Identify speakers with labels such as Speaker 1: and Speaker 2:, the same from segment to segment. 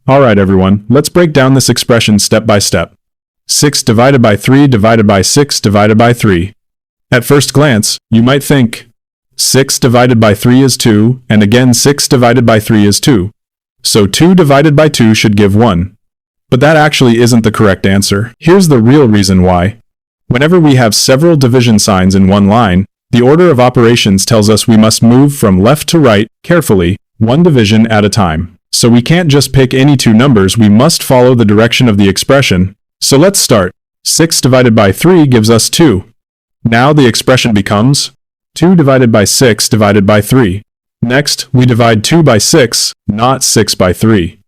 Speaker 1: Alright everyone, let's break down this expression step by step. 6 divided by 3 divided by 6 divided by 3. At first glance, you might think, 6 divided by 3 is 2, and again 6 divided by 3 is 2. So 2 divided by 2 should give 1. But that actually isn't the correct answer. Here's the real reason why. Whenever we have several division signs in one line, the order of operations tells us we must move from left to right, carefully, one division at a time. So we can't just pick any two numbers, we must follow the direction of the expression. So let's start. 6 divided by 3 gives us 2. Now the expression becomes 2 divided by 6 divided by 3. Next, we divide 2 by 6, not 6 by 3.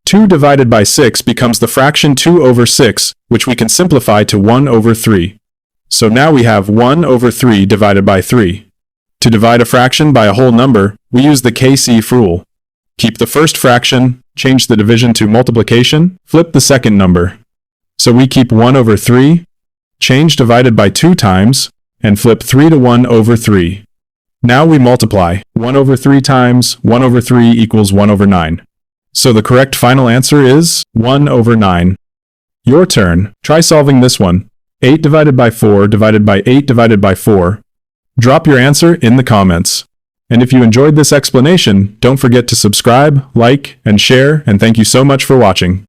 Speaker 1: 2 divided by 6 becomes the fraction 2 over 6, which we can simplify to 1 over 3. So now we have 1 over 3 divided by 3. To divide a fraction by a whole number, we use the KC rule. Keep the first fraction, change the division to multiplication, flip the second number. So we keep 1 over 3, change divided by 2 times, and flip 3 to 1 over 3. Now we multiply. 1 over 3 times 1 over 3 equals 1 over 9. So the correct final answer is 1 over 9. Your turn. Try solving this one. 8 divided by 4 divided by 8 divided by 4. Drop your answer in the comments. And if you enjoyed this explanation, don't forget to subscribe, like, and share, and thank you so much for watching.